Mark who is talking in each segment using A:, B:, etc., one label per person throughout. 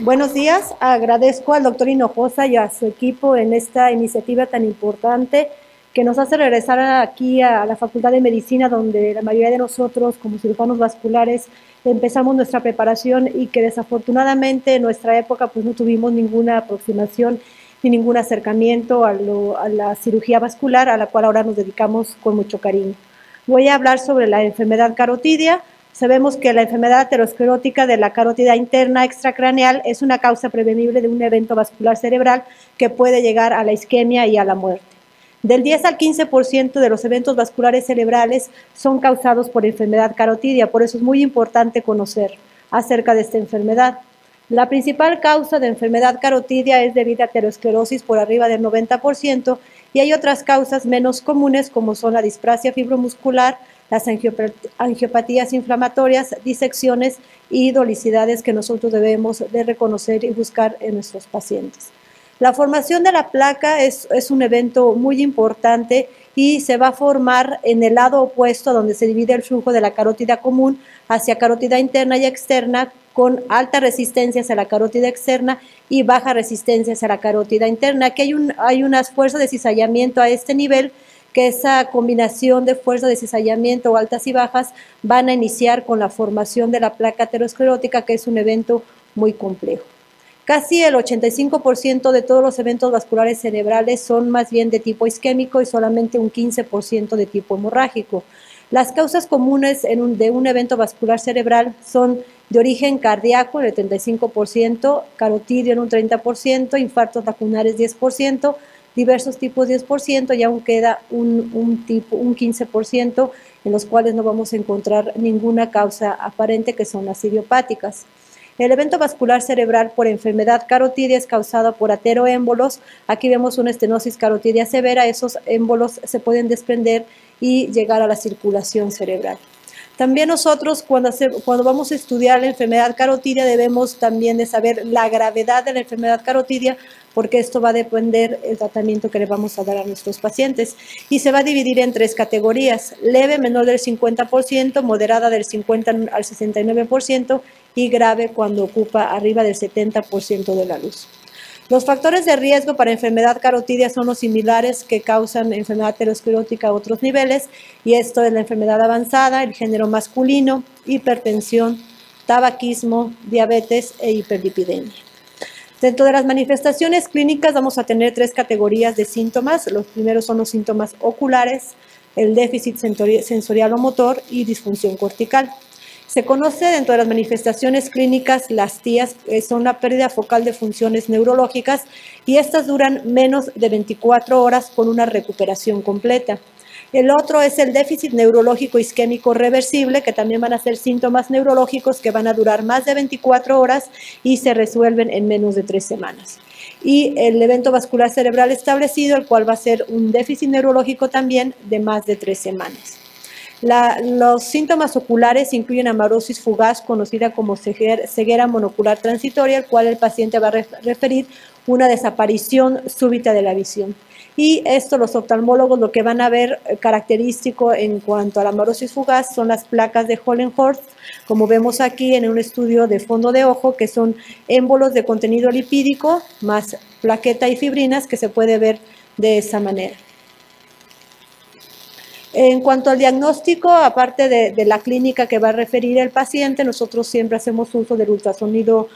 A: Buenos días, agradezco al doctor Hinojosa y a su equipo en esta iniciativa tan importante que nos hace regresar aquí a la Facultad de Medicina, donde la mayoría de nosotros como cirujanos vasculares empezamos nuestra preparación y que desafortunadamente en nuestra época pues no tuvimos ninguna aproximación ni ningún acercamiento a la cirugía vascular, a la cual ahora nos dedicamos con mucho cariño. Voy a hablar sobre la enfermedad carotidia. Sabemos que la enfermedad aterosclerótica de la carótida interna extracraneal es una causa prevenible de un evento vascular cerebral que puede llegar a la isquemia y a la muerte. Del 10 al 15% de los eventos vasculares cerebrales son causados por enfermedad carotidia, por eso es muy importante conocer acerca de esta enfermedad. La principal causa de enfermedad carotidia es debido a aterosclerosis por arriba del 90% y hay otras causas menos comunes como son la displasia fibromuscular, las angiopatías inflamatorias, disecciones y dolicidades que nosotros debemos de reconocer y buscar en nuestros pacientes. La formación de la placa es un evento muy importante y se va a formar en el lado opuesto donde se divide el flujo de la carótida común hacia carótida interna y externa con alta resistencia hacia la carótida externa y baja resistencia hacia la carótida interna. Aquí hay unas fuerzas de cizallamiento a este nivel, que esa combinación de fuerzas de cizallamiento altas y bajas van a iniciar con la formación de la placa aterosclerótica, que es un evento muy complejo. Casi el 85% de todos los eventos vasculares cerebrales son más bien de tipo isquémico y solamente un 15% de tipo hemorrágico. Las causas comunes de un evento vascular cerebral son de origen cardíaco, el 35%, carotidio en un 30%, infartos lacunares 10%, diversos tipos 10% y aún queda un 15% en los cuales no vamos a encontrar ninguna causa aparente, que son las idiopáticas. El evento vascular cerebral por enfermedad carotidia es causado por ateroémbolos. Aquí vemos una estenosis carotidia severa. Esos émbolos se pueden desprender y llegar a la circulación cerebral. También nosotros cuando vamos a estudiar la enfermedad carotidia debemos también de saber la gravedad de la enfermedad carotidia, porque esto va a depender del tratamiento que le vamos a dar a nuestros pacientes. Y se va a dividir en tres categorías: leve, menor del 50%, moderada del 50 al 69% y grave cuando ocupa arriba del 70% de la luz. Los factores de riesgo para enfermedad carotidia son los similares que causan enfermedad aterosclerótica a otros niveles, y esto es la enfermedad avanzada, el género masculino, hipertensión, tabaquismo, diabetes e hiperlipidemia. Dentro de las manifestaciones clínicas vamos a tener tres categorías de síntomas. Los primeros son los síntomas oculares, el déficit sensorial o motor y disfunción cortical. Se conoce dentro de las manifestaciones clínicas las TIAs, son la pérdida focal de funciones neurológicas, y estas duran menos de 24 horas con una recuperación completa. El otro es el déficit neurológico isquémico reversible, que también van a ser síntomas neurológicos que van a durar más de 24 horas y se resuelven en menos de 3 semanas. Y el evento vascular cerebral establecido, el cual va a ser un déficit neurológico también de más de 3 semanas. Los síntomas oculares incluyen amarosis fugaz, conocida como ceguera monocular transitoria, el cual el paciente va a referir una desaparición súbita de la visión. Y esto los oftalmólogos lo que van a ver característico en cuanto a la amarosis fugaz son las placas de Hollenhorst, como vemos aquí en un estudio de fondo de ojo, que son émbolos de contenido lipídico más plaqueta y fibrinas, que se puede ver de esa manera. En cuanto al diagnóstico, aparte de la clínica que va a referir el paciente, nosotros siempre hacemos uso del ultrasonido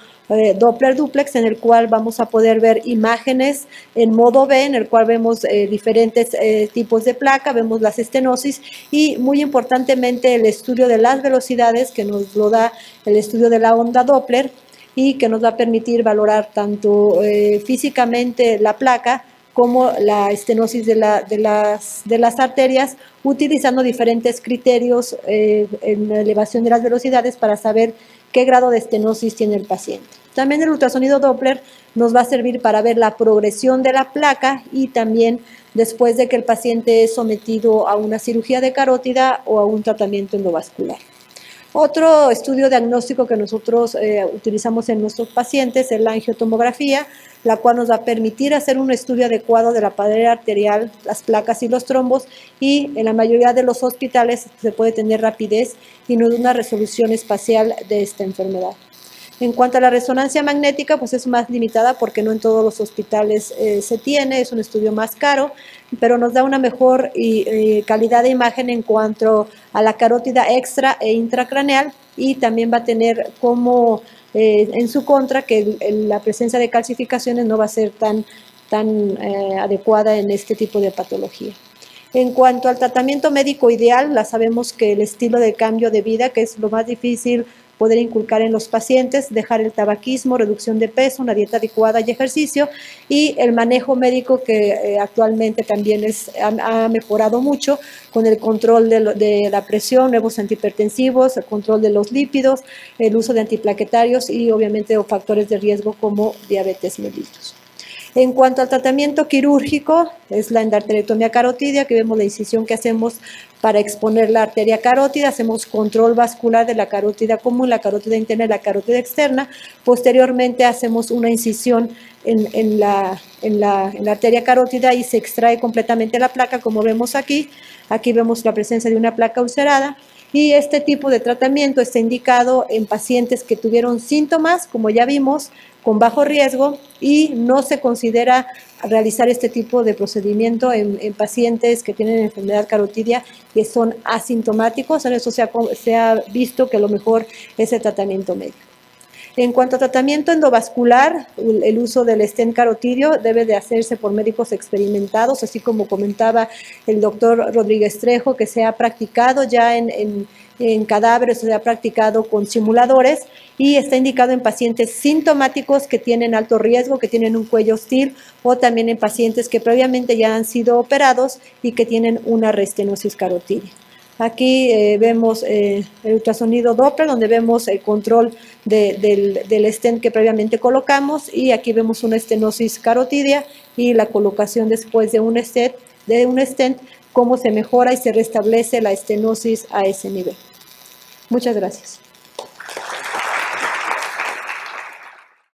A: Doppler duplex, en el cual vamos a poder ver imágenes en modo B, en el cual vemos diferentes tipos de placa, vemos las estenosis y muy importantemente el estudio de las velocidades, que nos lo da el estudio de la onda Doppler y que nos va a permitir valorar tanto físicamente la placa como la estenosis de las arterias, utilizando diferentes criterios en la elevación de las velocidades para saber qué grado de estenosis tiene el paciente. También el ultrasonido Doppler nos va a servir para ver la progresión de la placa y también después de que el paciente es sometido a una cirugía de carótida o a un tratamiento endovascular. Otro estudio diagnóstico que nosotros utilizamos en nuestros pacientes es la angiotomografía, la cual nos va a permitir hacer un estudio adecuado de la pared arterial, las placas y los trombos, y en la mayoría de los hospitales se puede tener rapidez y no una resolución espacial de esta enfermedad. En cuanto a la resonancia magnética, pues es más limitada porque no en todos los hospitales se tiene, es un estudio más caro, pero nos da una mejor calidad de imagen en cuanto a la carótida extra e intracraneal, y también va a tener como en su contra que la presencia de calcificaciones no va a ser tan adecuada en este tipo de patología. En cuanto al tratamiento médico ideal, sabemos que el estilo de cambio de vida, que es lo más difícil poder inculcar en los pacientes, dejar el tabaquismo, reducción de peso, una dieta adecuada y ejercicio, y el manejo médico que actualmente también ha mejorado mucho con el control de la presión, nuevos antihipertensivos, el control de los lípidos, el uso de antiplaquetarios y obviamente factores de riesgo como diabetes mellitus. En cuanto al tratamiento quirúrgico, es la endarterectomía carotidia, que vemos la incisión que hacemos para exponer la arteria carótida, hacemos control vascular de la carótida común, la carótida interna y la carótida externa. Posteriormente hacemos una incisión en la arteria carótida y se extrae completamente la placa, como vemos aquí. Aquí vemos la presencia de una placa ulcerada. Y este tipo de tratamiento está indicado en pacientes que tuvieron síntomas, como ya vimos, con bajo riesgo, y no se considera realizar este tipo de procedimiento en pacientes que tienen enfermedad carotidia que son asintomáticos. En eso se ha visto que lo mejor es el tratamiento médico. En cuanto a tratamiento endovascular, el uso del stent carotidio debe de hacerse por médicos experimentados, así como comentaba el doctor Rodríguez Trejo, que se ha practicado ya en cadáveres, se ha practicado con simuladores, y está indicado en pacientes sintomáticos que tienen alto riesgo, que tienen un cuello hostil, o también en pacientes que previamente ya han sido operados y que tienen una restenosis carotidia. Aquí vemos el ultrasonido Doppler, donde vemos el control del stent que previamente colocamos, y aquí vemos una estenosis carotidia y la colocación después de un stent, cómo se mejora y se restablece la estenosis a ese nivel. Muchas gracias.